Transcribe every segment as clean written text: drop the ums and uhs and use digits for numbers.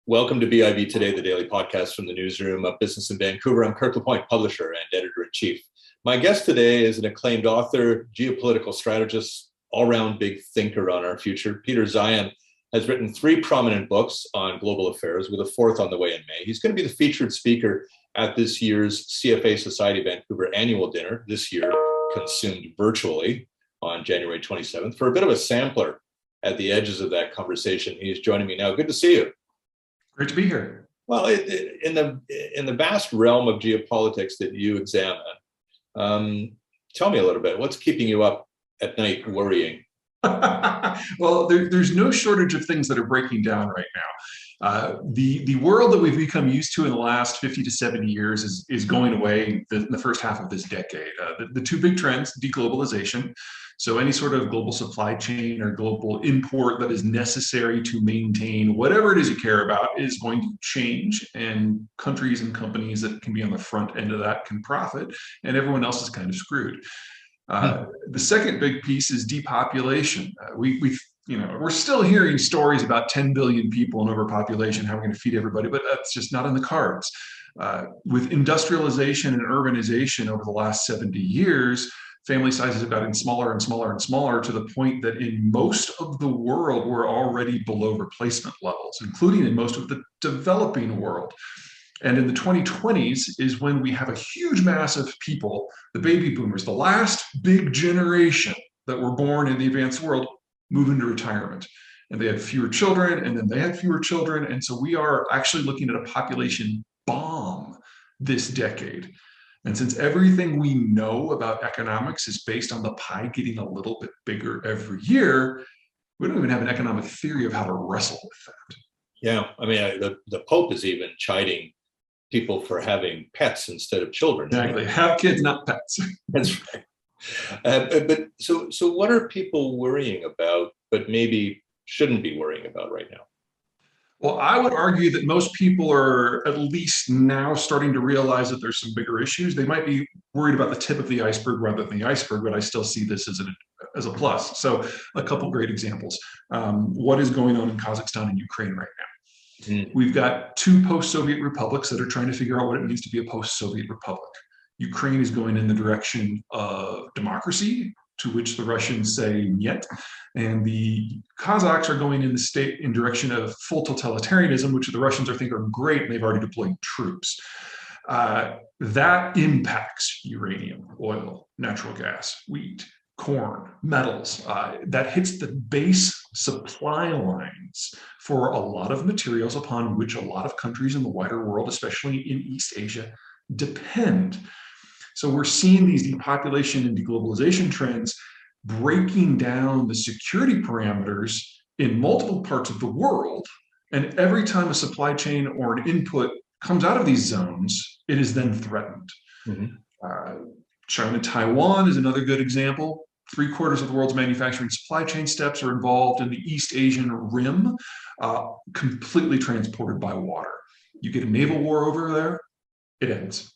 Welcome to BIV Today, the daily podcast from the newsroom of business in Vancouver. I'm Kirk LaPointe, publisher and editor-in-chief. My guest today is an acclaimed author, geopolitical strategist, all-round big thinker on our future. Peter Zeihan has written 3 prominent books on global affairs, with a 4th on the way in May. He's going to be the featured speaker at this year's CFA Society Vancouver annual dinner, this year consumed virtually on January 27th. For a bit of a sampler at the edges of that conversation, he is joining me now. Good to see you. Great to be here. Well, in the vast realm of geopolitics that you examine, tell me a little bit. What's keeping you up at night worrying? Well, there's no shortage of things that are breaking down right now. The world that we've become used to in the last 50 to 70 years is going away in the first half of this decade. The 2 big trends: deglobalization. So any sort of global supply chain or global import that is necessary to maintain whatever it is you care about is going to change, and countries and companies that can be on the front end of that can profit, and everyone else is kind of screwed. The second big piece is depopulation. We're still hearing stories about 10 billion people and overpopulation, how we're going to feed everybody, but that's just not in the cards. With industrialization and urbanization over the last 70 years, family sizes have gotten smaller and smaller and smaller, to the point that in most of the world, we're already below replacement levels, including in most of the developing world. And in the 2020s is when we have a huge mass of people, the baby boomers, the last big generation that were born in the advanced world, move into retirement. And they have fewer children, and then they have fewer children. And so we are actually looking at a population bomb this decade. And since everything we know about economics is based on the pie getting a little bit bigger every year, we don't even have an economic theory of how to wrestle with that. Yeah, I mean, the Pope is even chiding people for having pets instead of children. Exactly. Have kids, not pets. That's right. But so what are people worrying about, but maybe shouldn't be worrying about right now? Well, I would argue that most people are at least now starting to realize that there's some bigger issues. They might be worried about the tip of the iceberg rather than the iceberg, but I still see this as a plus. So a couple great examples. What is going on in Kazakhstan and Ukraine right now? We've got 2 post-Soviet republics that are trying to figure out what it means to be a post-Soviet republic. Ukraine is going in the direction of democracy, to which the Russians say niet, and the Kazakhs are going in direction of full totalitarianism, which the Russians think are great, and they've already deployed troops. That impacts uranium, oil, natural gas, wheat, corn, metals. That hits the base supply lines for a lot of materials upon which a lot of countries in the wider world, especially in East Asia, depend. So we're seeing these depopulation and deglobalization trends breaking down the security parameters in multiple parts of the world. And every time a supply chain or an input comes out of these zones, it is then threatened. China, Taiwan is another good example. 3/4 of the world's manufacturing supply chain steps are involved in the East Asian rim, completely transported by water. You get a naval war over there, it ends.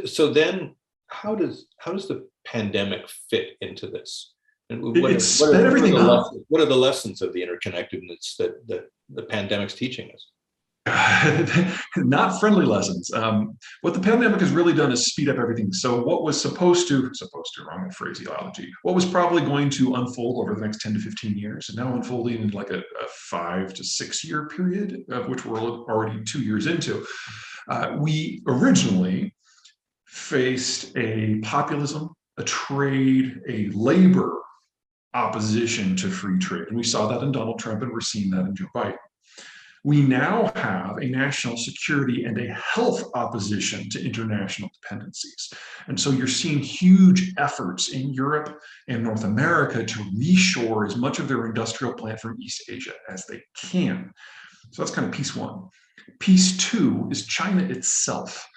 So then, how does the pandemic fit into this? And It sped everything up. What are the lessons of the interconnectedness that the pandemic's teaching us? Not friendly lessons. What the pandemic has really done is speed up everything. So what was supposed to, wrong phraseology, what was probably going to unfold over the next 10 to 15 years is now unfolding in like a 5 to 6 year period, of which we're already 2 years into. We originally faced a populism, a trade, a labor opposition to free trade. And we saw that in Donald Trump, and we're seeing that in Joe Biden. We now have a national security and a health opposition to international dependencies. And so you're seeing huge efforts in Europe and North America to reshore as much of their industrial plant from East Asia as they can. So that's kind of piece 1. Piece 2 is China itself.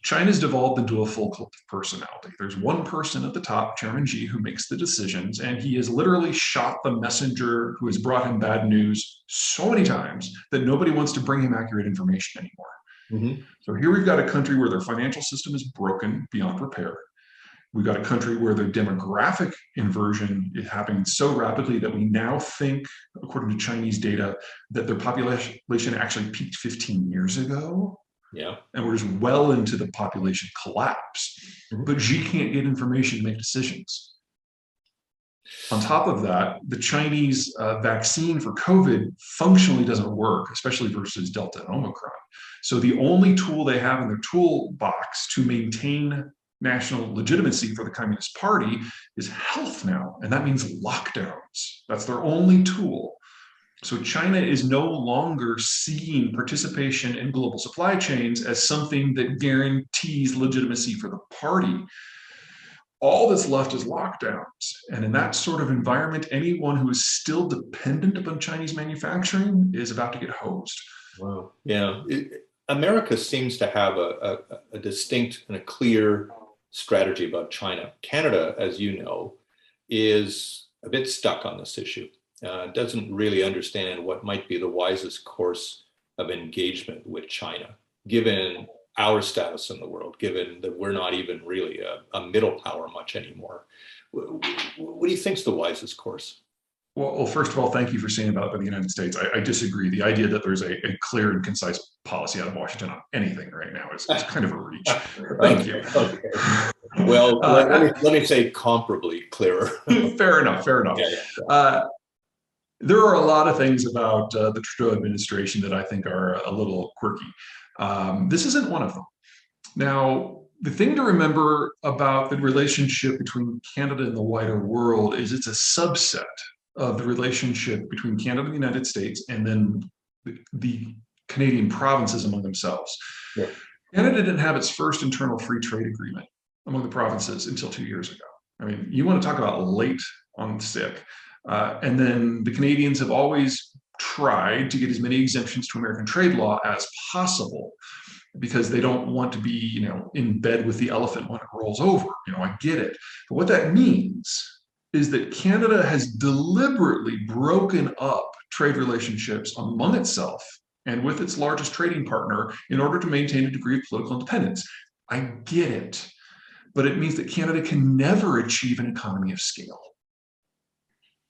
China's devolved into a full cult of personality. There's one person at the top, Chairman Xi, who makes the decisions, and he has literally shot the messenger who has brought him bad news so many times that nobody wants to bring him accurate information anymore. So here we've got a country where their financial system is broken beyond repair. We've got a country where the demographic inversion is happening so rapidly that we now think, according to Chinese data, that their population actually peaked 15 years ago. Yeah. And we're just well into the population collapse. Mm-hmm. But Xi can't get information to make decisions. On top of that, the Chinese vaccine for COVID functionally doesn't work, especially versus Delta and Omicron. So the only tool they have in their toolbox to maintain national legitimacy for the Communist Party is health now, and that means lockdowns. That's their only tool. So China is no longer seeing participation in global supply chains as something that guarantees legitimacy for the party. All that's left is lockdowns. And in that sort of environment, anyone who is still dependent upon Chinese manufacturing is about to get hosed. Wow. Yeah. America seems to have a distinct and a clear strategy about China. Canada, as you know, is a bit stuck on this issue. Doesn't really understand what might be the wisest course of engagement with China, given our status in the world, given that we're not even really a middle power much anymore. What do you think is the wisest course? Well, first of all, thank you for saying about the United States. I disagree. The idea that there's a clear and concise policy out of Washington on anything right now is kind of a reach. Thank you. Okay. Well, let me say comparably clearer. Fair enough. Yeah. There are a lot of things about the Trudeau administration that I think are a little quirky. This isn't one of them. Now, the thing to remember about the relationship between Canada and the wider world is it's a subset of the relationship between Canada and the United States and then the Canadian provinces among themselves. Yeah. Canada didn't have its first internal free trade agreement among the provinces until 2 years ago. I mean, you want to talk about late on the stick. And then the Canadians have always tried to get as many exemptions to American trade law as possible because they don't want to be, in bed with the elephant when it rolls over. I get it. But what that means is that Canada has deliberately broken up trade relationships among itself and with its largest trading partner in order to maintain a degree of political independence. I get it. But it means that Canada can never achieve an economy of scale.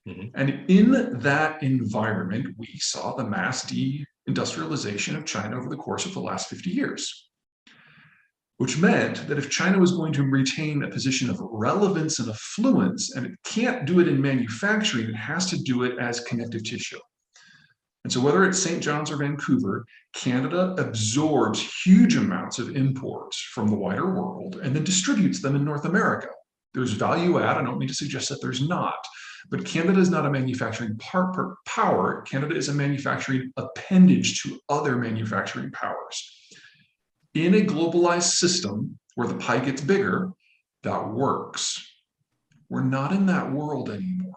Mm-hmm. And in that environment, we saw the mass deindustrialization of China over the course of the last 50 years, which meant that if China was going to retain a position of relevance and affluence, and it can't do it in manufacturing, it has to do it as connective tissue. And so whether it's St. John's or Vancouver, Canada absorbs huge amounts of imports from the wider world and then distributes them in North America. There's value add. I don't mean to suggest that there's not. But Canada is not a manufacturing power. Canada is a manufacturing appendage to other manufacturing powers. In a globalized system where the pie gets bigger, that works. We're not in that world anymore.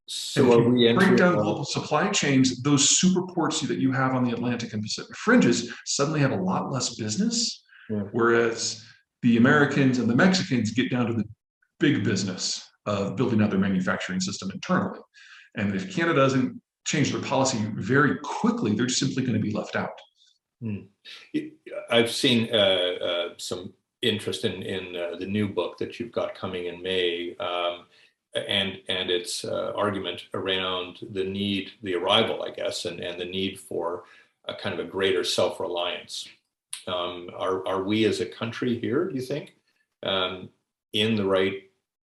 So if you break down global supply chains, those super ports that you have on the Atlantic and Pacific fringes suddenly have a lot less business, whereas the Americans and the Mexicans get down to the big business of building out their manufacturing system internally. And if Canada doesn't change their policy very quickly, they're simply going to be left out. I've seen some interest in the new book that you've got coming in May, and its argument around the arrival, I guess, and the need for a kind of a greater self-reliance. Are we as a country here, do you think, in the right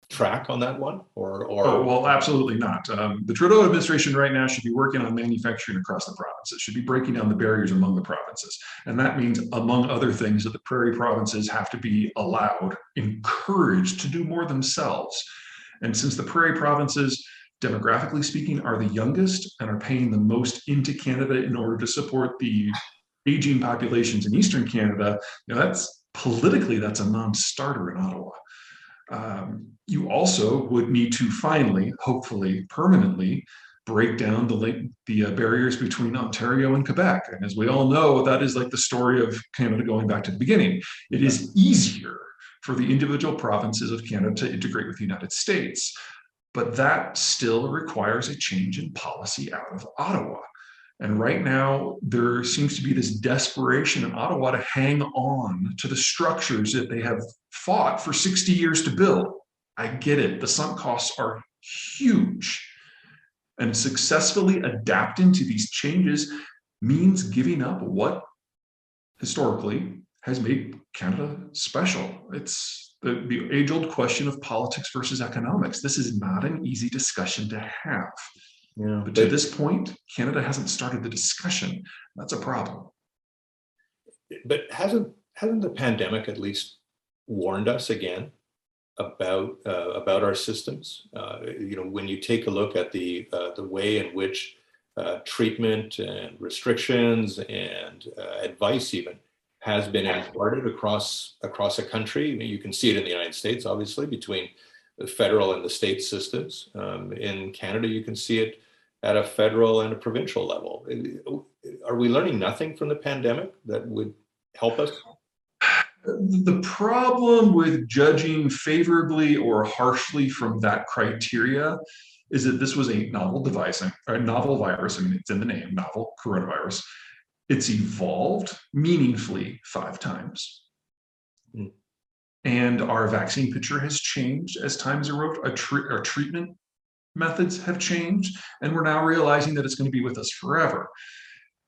track on that one? Oh, well, absolutely not. The Trudeau administration right now should be working on manufacturing across the provinces, should be breaking down the barriers among the provinces. And that means, among other things, that the prairie provinces have to be allowed, encouraged to do more themselves. And since the prairie provinces, demographically speaking, are the youngest and are paying the most into Canada in order to support the aging populations in Eastern Canada, that's politically, that's a non-starter in Ottawa. You also would need to finally, hopefully permanently, break down the barriers between Ontario and Quebec. And as we all know, that is like the story of Canada going back to the beginning. It is easier for the individual provinces of Canada to integrate with the United States, but that still requires a change in policy out of Ottawa. And right now, there seems to be this desperation in Ottawa to hang on to the structures that they have fought for 60 years to build. I get it. The sunk costs are huge. And successfully adapting to these changes means giving up what historically has made Canada special. It's the age-old question of politics versus economics. This is not an easy discussion to have. Yeah, but to this point, Canada hasn't started the discussion. That's a problem. But hasn't the pandemic at least warned us again about our systems? When you take a look at the way in which treatment and restrictions and advice even has been imparted across a country. I mean, you can see it in the United States, obviously, between the federal and the state systems. In Canada, you can see it at a federal and a provincial level. Are we learning nothing from the pandemic that would help us? The problem with judging favorably or harshly from that criteria is that this was a novel device, a novel virus. I mean, it's in the name, novel coronavirus. It's evolved meaningfully 5 times. Mm. And our vaccine picture has changed as time has eroded. Our treatment methods have changed, and we're now realizing that it's going to be with us forever.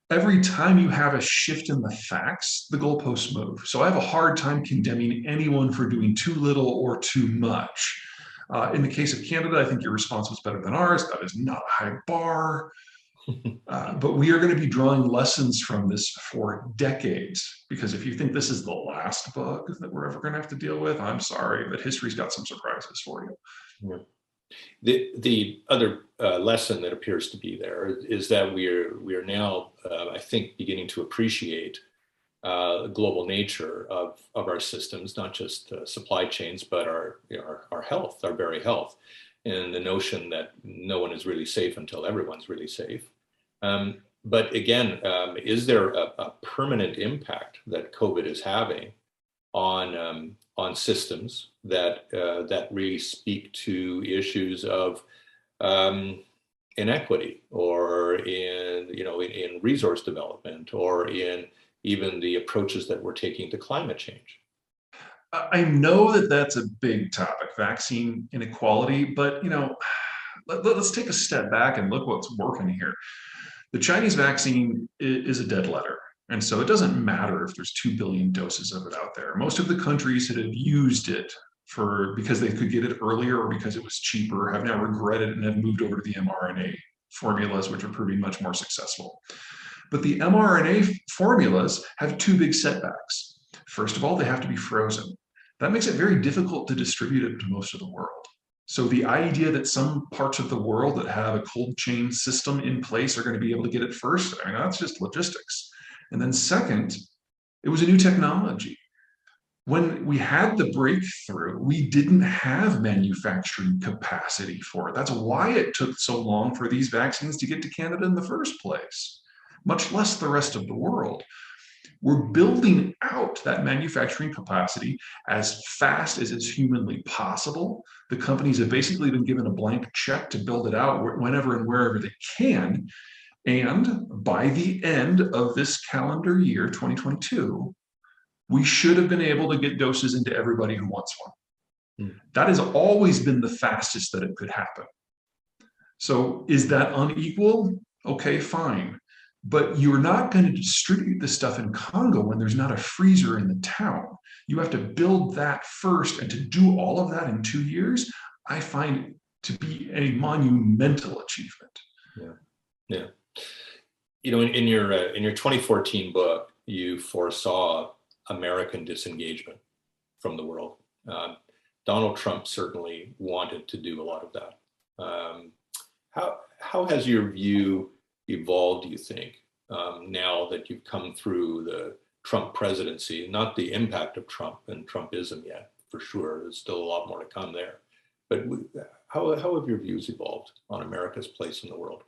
Every time you have a shift in the facts, the goalposts move. So I have a hard time condemning anyone for doing too little or too much. In the case of Canada, I think your response was better than ours. That is not a high bar. But we are going to be drawing lessons from this for decades, because if you think this is the last bug that we're ever going to have to deal with, I'm sorry, but history's got some surprises for you. Yeah. The other lesson that appears to be there is that we are now, I think, beginning to appreciate the global nature of our systems, not just supply chains, but our health, our very health, and the notion that no one is really safe until everyone's really safe. But again, is there a permanent impact that COVID is having on systems that really speak to issues of inequity, or in resource development, or in even the approaches that we're taking to climate change? I know that that's a big topic, vaccine inequality, but let's take a step back and look what's working here. The Chinese vaccine is a dead letter. And so it doesn't matter if there's 2 billion doses of it out there. Most of the countries that have used it because they could get it earlier or because it was cheaper have now regretted it and have moved over to the mRNA formulas, which are proving much more successful. But the mRNA formulas have 2 big setbacks. First of all, they have to be frozen. That makes it very difficult to distribute it to most of the world. So the idea that some parts of the world that have a cold chain system in place are going to be able to get it first, I mean, that's just logistics. And then second, it was a new technology. When we had the breakthrough, we didn't have manufacturing capacity for it. That's why it took so long for these vaccines to get to Canada in the first place, much less the rest of the world. We're building out that manufacturing capacity as fast as is humanly possible. The companies have basically been given a blank check to build it out whenever and wherever they can. And by the end of this calendar year, 2022, we should have been able to get doses into everybody who wants one. That has always been the fastest that it could happen. So is that unequal? Okay, fine. But you're not going to distribute this stuff in Congo when there's not a freezer in the town. You have to build that first, and to do all of that in 2 years, I find to be a monumental achievement. Yeah. In your 2014 book, you foresaw American disengagement from the world. Donald Trump certainly wanted to do a lot of that. How has your view evolved, do you think, now that you've come through the Trump presidency? Not the impact of Trump and Trumpism yet, for sure. There's still a lot more to come there. But how have your views evolved on America's place in the world?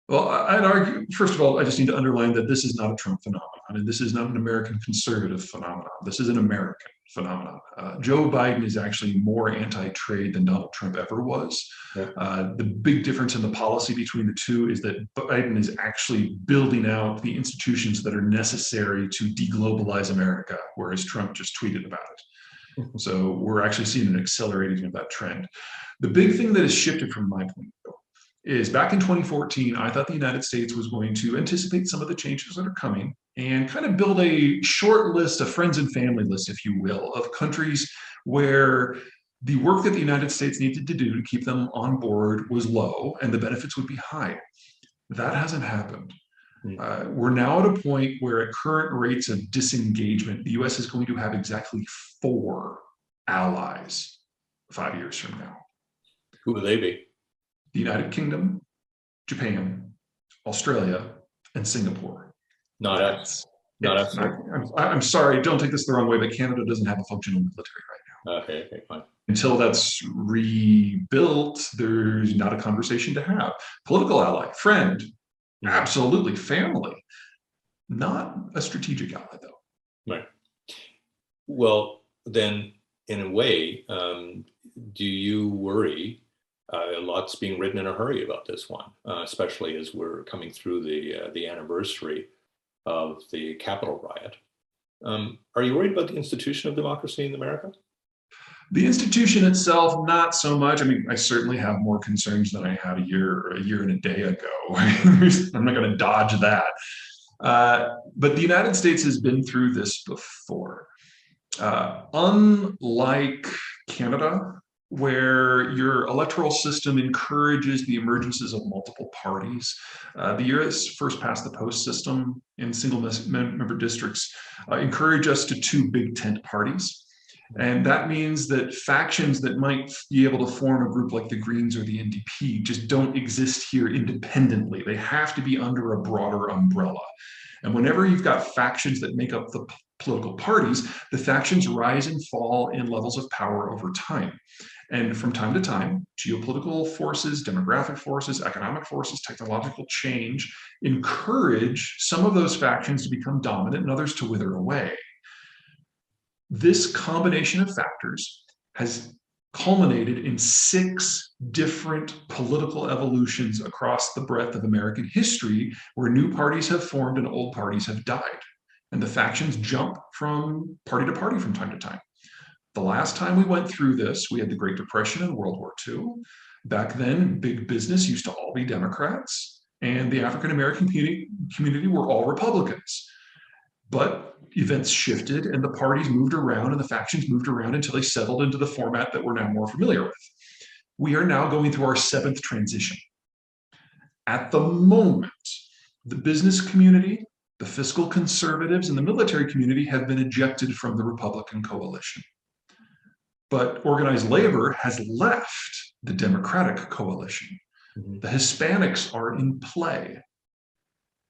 Well, I'd argue, first of all, I just need to underline that this is not a Trump phenomenon, and this is not an American conservative phenomenon. This is an American phenomenon. Joe Biden is actually more anti-trade than Donald Trump ever was. Yeah. The big difference in the policy between the two is that Biden is actually building out the institutions that are necessary to deglobalize America, whereas Trump just tweeted about it. So we're actually seeing an accelerating of that trend. The big thing that has shifted from my point of view is back in 2014, I thought the United States was going to anticipate some of the changes that are coming and kind of build a short list, a friends and family list, if you will, of countries where the work that the United States needed to do to keep them on board was low and the benefits would be high. That hasn't happened. We're now at a point where at current rates of disengagement, the US is going to have exactly 4 allies 5 years from now. Who will they be? The United Kingdom, Japan, Australia, and Singapore. Not us. Not us. I'm sorry, don't take this the wrong way, but Canada doesn't have a functional military right now. Okay, fine. Until that's rebuilt, there's not a conversation to have. Political ally, friend, absolutely. Family, not a strategic ally, though. Right. Well, then, in a way, do you worry? A lot's being written in a hurry about this one, especially as we're coming through the anniversary of the Capitol riot. Are you worried about the institution of democracy in America? The institution itself, not so much. I mean, I certainly have more concerns than I had a year and a day ago. I'm not going to dodge that. But the United States has been through this before. Unlike Canada, where your electoral system encourages the emergences of multiple parties. The US first passed the post system in single member districts, encourage us to 2 big tent parties. And that means that factions that might be able to form a group like the Greens or the NDP just don't exist here independently. They have to be under a broader umbrella. And whenever you've got factions that make up the political parties, the factions rise and fall in levels of power over time. And from time to time, geopolitical forces, demographic forces, economic forces, technological change encourage some of those factions to become dominant and others to wither away. This combination of factors has culminated in 6 different political evolutions across the breadth of American history, where new parties have formed and old parties have died. And the factions jump from party to party from time to time. The last time we went through this, we had the Great Depression and World War II. Back then, big business used to all be Democrats, and the African American community were all Republicans. But events shifted, and the parties moved around, and the factions moved around until they settled into the format that we're now more familiar with. We are now going through our 7th transition. At the moment, the business community, the fiscal conservatives, and the military community have been ejected from the Republican coalition. But organized labor has left the Democratic coalition. The Hispanics are in play.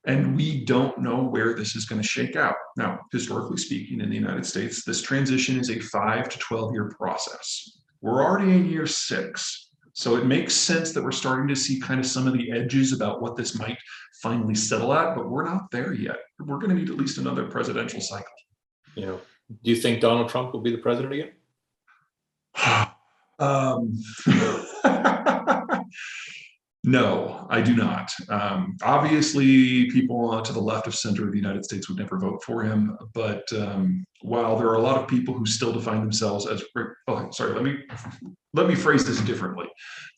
And we don't know where this is going to shake out. Now, historically speaking, in the United States, this transition is a 5 to 12-year process. We're already in year 6. So it makes sense that we're starting to see kind of some of the edges about what this might finally settle at, but we're not there yet. We're going to need at least another presidential cycle. Do you think Donald Trump will be the president again? No, I do not. Obviously, people to the left of center of the United States would never vote for him. But while there are a lot of people who still define themselves as, let me phrase this differently.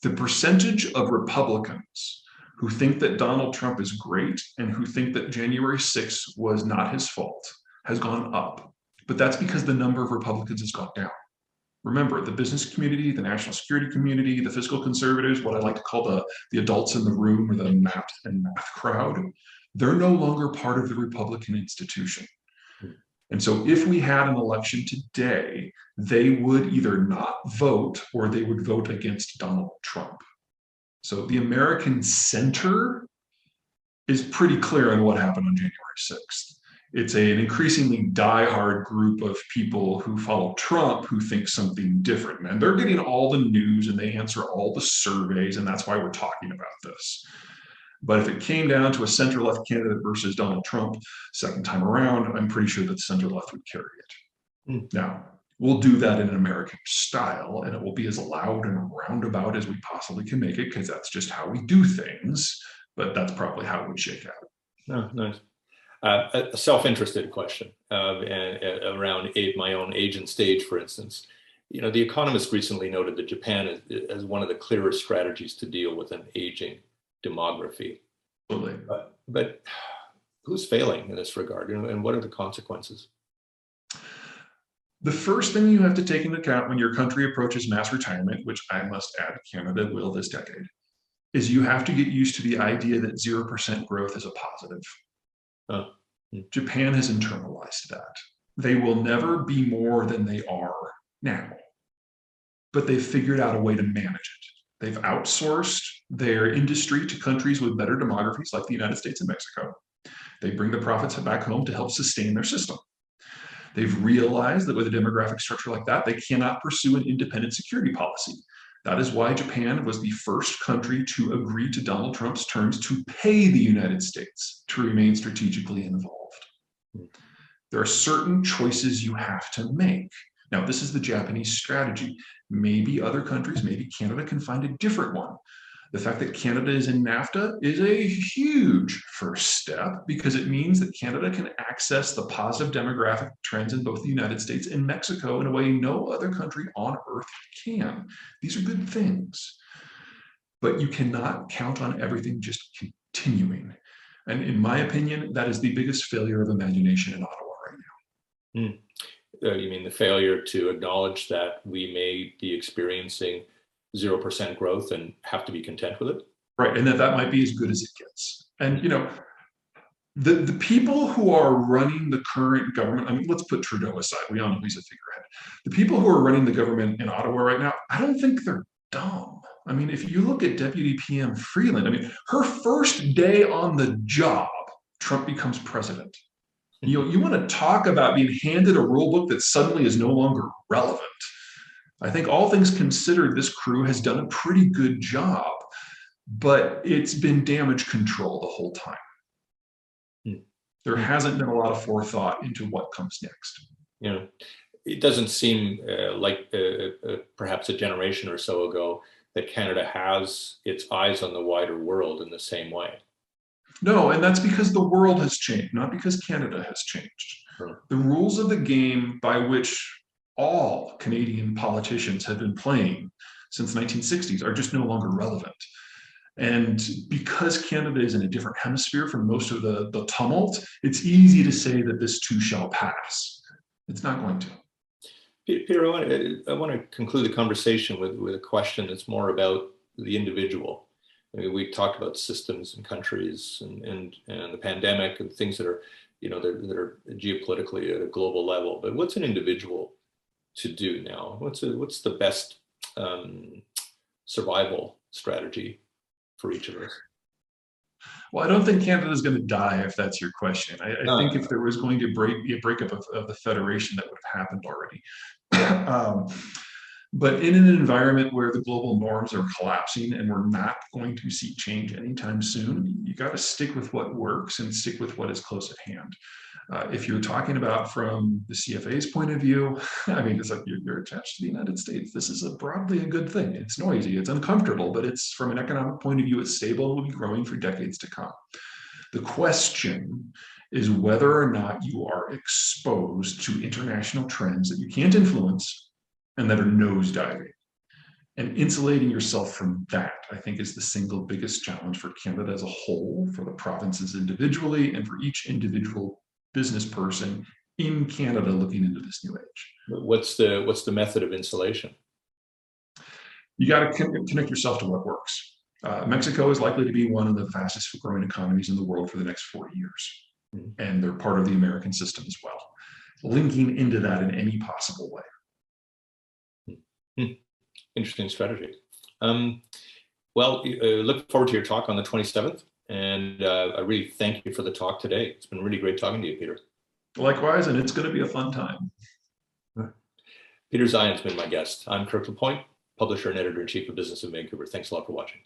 The percentage of Republicans who think that Donald Trump is great and who think that January 6th was not his fault has gone up. But that's because the number of Republicans has gone down. Remember, the business community, the national security community, the fiscal conservatives, what I like to call the adults in the room, or the math crowd, they're no longer part of the Republican institution. And so if we had an election today, they would either not vote or they would vote against Donald Trump. So the American center is pretty clear on what happened on January 6th. It's an increasingly diehard group of people who follow Trump who think something different. And they're getting all the news and they answer all the surveys, and that's why we're talking about this. But if it came down to a center-left candidate versus Donald Trump second time around, I'm pretty sure that the center-left would carry it. Now, we'll do that in an American style, and it will be as loud and roundabout as we possibly can make it, because that's just how we do things. But that's probably how it would shake out. Oh, nice. A self-interested question around my own age and stage, for instance. The Economist recently noted that Japan is one of the clearest strategies to deal with an aging demography. Absolutely. But who's failing in this regard, and what are the consequences? The first thing you have to take into account when your country approaches mass retirement, which I must add Canada will this decade, is you have to get used to the idea that 0% growth is a positive. Japan has internalized that. They will never be more than they are now, but they've figured out a way to manage it. They've outsourced their industry to countries with better demographies like the United States and Mexico. They bring the profits back home to help sustain their system. They've realized that with a demographic structure like that, they cannot pursue an independent security policy. That is why Japan was the first country to agree to Donald Trump's terms to pay the United States to remain strategically involved. There are certain choices you have to make. Now, this is the Japanese strategy. Maybe other countries, maybe Canada can find a different one. The fact that Canada is in NAFTA is a huge first step, because it means that Canada can access the positive demographic trends in both the United States and Mexico in a way no other country on earth can. These are good things, but you cannot count on everything just continuing. And in my opinion, that is the biggest failure of imagination in Ottawa right now. You mean the failure to acknowledge that we may be experiencing 0% growth and have to be content with it? Right, and that might be as good as it gets. And the people who are running the current government, I mean, let's put Trudeau aside. We all know he's a figurehead. The people who are running the government in Ottawa right now, I don't think they're dumb. I mean, if you look at Deputy PM Freeland, I mean, her first day on the job, Trump becomes president. You want to talk about being handed a rule book that suddenly is no longer relevant. I think all things considered, this crew has done a pretty good job, but it's been damage control the whole time. There hasn't been a lot of forethought into what comes next. It doesn't seem like perhaps a generation or so ago that Canada has its eyes on the wider world in the same way. No, and that's because the world has changed, not because Canada has changed. The rules of the game by which all Canadian politicians have been playing since the 1960s are just no longer relevant. And because Canada is in a different hemisphere from most of the tumult, it's easy to say that this too shall pass. It's not going to. Peter, I want to conclude the conversation with a question that's more about the individual. I mean, we talked about systems and countries and the pandemic and things that are, that are geopolitically at a global level. But what's an individual to do now? What's the best survival strategy for each of us? Well, I don't think Canada is going to die, if that's your question. I think if there was going to be a breakup of the Federation, that would have happened already. But in an environment where the global norms are collapsing and we're not going to see change anytime soon, you got to stick with what works and stick with what is close at hand. If you're talking about from the CFA's point of view, I mean, it's like you're attached to the United States. This is broadly a good thing. It's noisy, it's uncomfortable, but it's, from an economic point of view, it's stable and will be growing for decades to come. The question is whether or not you are exposed to international trends that you can't influence and that are nosediving. And insulating yourself from that, I think, is the single biggest challenge for Canada as a whole, for the provinces individually, and for each individual business person in Canada looking into this new age. What's the method of insulation? You got to connect yourself to what works. Mexico is likely to be one of the fastest growing economies in the world for the next 40 years. And they're part of the American system as well. Linking into that in any possible way. Interesting strategy. Well, look forward to your talk on the 27th. And I really thank you for the talk today. It's been really great talking to you, Peter. Likewise, and it's going to be a fun time. Peter Zeihan has been my guest. I'm Kirk LaPointe, publisher and editor-in-chief of Business in Vancouver. Thanks a lot for watching.